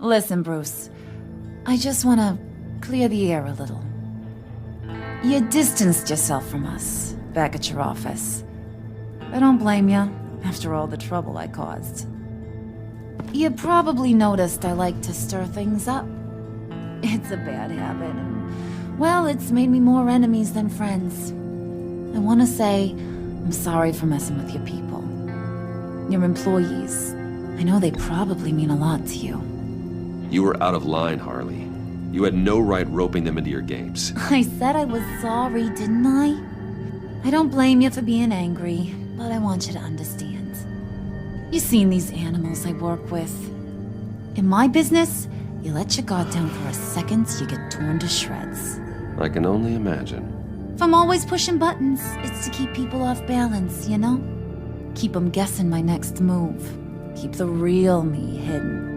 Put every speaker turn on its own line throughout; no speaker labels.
Listen, Bruce. I just want to clear the air a little. You distanced yourself from us back at your office. I don't blame you, after all the trouble I caused. You probably noticed I like to stir things up. It's a bad habit, and, well, it's made me more enemies than friends. I want to say I'm sorry for messing with your people. Your employees. I know they probably mean a lot to you.
You were out of line, Harley. You had no right roping them into your games.
I said I was sorry, didn't I? I don't blame you for being angry, but I want you to understand. You've seen these animals I work with. In my business, you let your guard down for a second, you get torn to shreds.
I can only imagine.
If I'm always pushing buttons, it's to keep people off balance, you know? Keep them guessing my next move. Keep the real me hidden.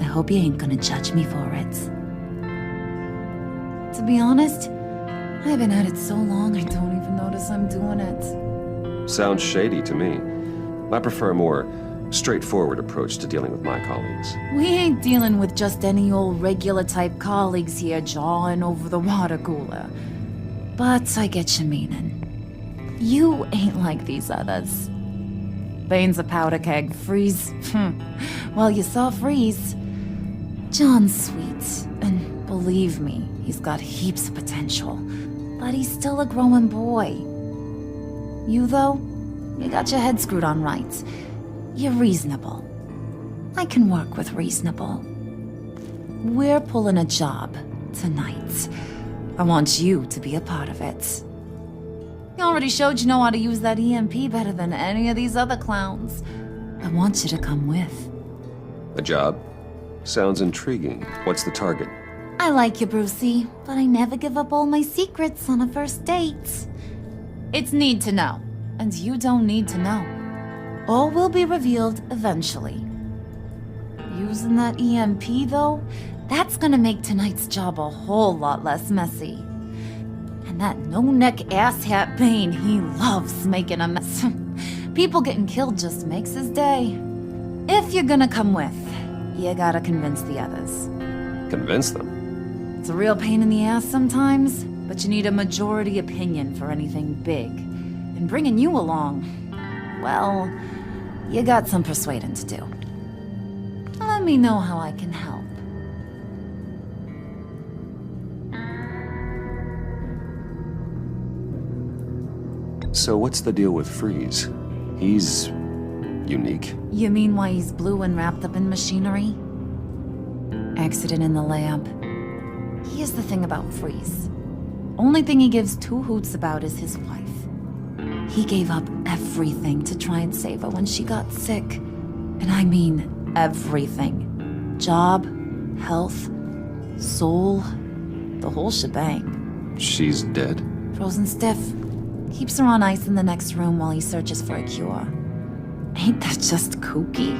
I hope you ain't gonna judge me for it. To be honest, I've been at it so long I don't even notice I'm doing it.
Sounds shady to me. I prefer a more straightforward approach to dealing with my colleagues.
We ain't dealing with just any old regular type colleagues here jawing over the water cooler. But I get your meaning. You ain't like these others. Bane's a powder keg. Freeze. Well, you saw Freeze. John's sweet, and believe me, he's got heaps of potential. But he's still a growing boy. You, though, you got your head screwed on right. You're reasonable. I can work with reasonable. We're pulling a job tonight. I want you to be a part of it. You already showed you know how to use that EMP better than any of these other clowns. I want you to come with.
A job? Sounds intriguing. What's the target?
I like you, Brucey, but I never give up all my secrets on a first date. It's need to know, and you don't need to know. All will be revealed eventually. Using that EMP, though, that's gonna make tonight's job a whole lot less messy. And that no-neck asshat Bane, he loves making a mess. People getting killed just makes his day. If you're gonna come with, you gotta convince the others.
Convince them?
It's a real pain in the ass sometimes, but you need a majority opinion for anything big. And bringing you along, well, you got some persuading to do. Let me know how I can help.
So what's the deal with Freeze? He's unique.
You mean why he's blue and wrapped up in machinery? Accident in the lab. Here's the thing about Freeze. Only thing he gives two hoots about is his wife. He gave up everything to try and save her when she got sick. And I mean everything. Job, health, soul, the whole shebang.
She's dead?
Frozen stiff. Keeps her on ice in the next room while he searches for a cure. Ain't that just kooky?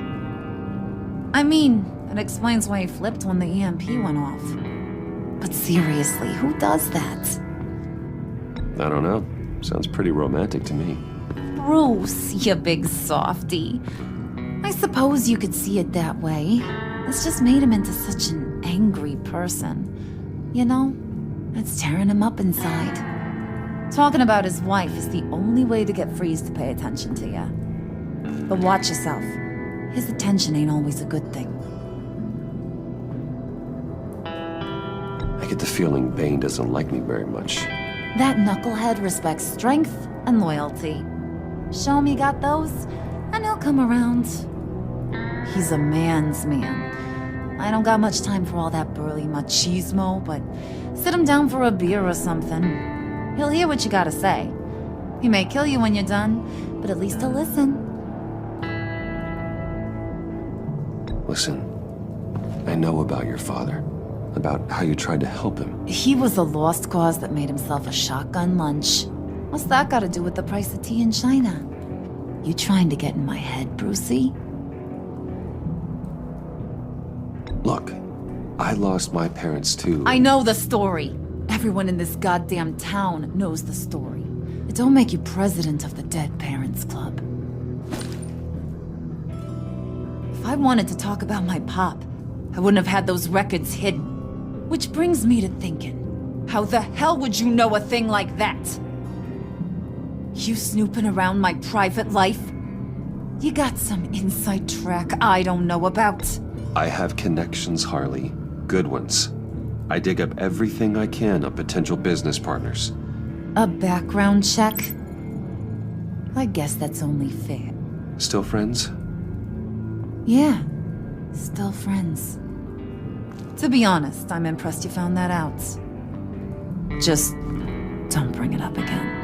I mean, it explains why he flipped when the EMP went off. But seriously, who does that?
I don't know. Sounds pretty romantic to me.
Bruce, you big softy. I suppose you could see it that way. It's just made him into such an angry person. You know, it's tearing him up inside. Talking about his wife is the only way to get Freeze to pay attention to you. But watch yourself. His attention ain't always a good thing.
I get the feeling Bane doesn't like me very much.
That knucklehead respects strength and loyalty. Show him you got those, and he'll come around. He's a man's man. I don't got much time for all that burly machismo, but sit him down for a beer or something. He'll hear what you gotta say. He may kill you when you're done, but at least he'll listen.
Listen, I know about your father. About how you tried to help him.
He was a lost cause that made himself a shotgun lunch. What's that got to do with the price of tea in China? You trying to get in my head, Brucey?
Look, I lost my parents too.
I know the story. Everyone in this goddamn town knows the story. It don't make you president of the Dead Parents Club. If I wanted to talk about my pop, I wouldn't have had those records hidden. Which brings me to thinking, how the hell would you know a thing like that? You snooping around my private life? You got some inside track I don't know about.
I have connections, Harley. Good ones. I dig up everything I can on potential business partners.
A background check? I guess that's only fair.
Still friends?
Yeah, still friends. To be honest, I'm impressed you found that out. Just don't bring it up again.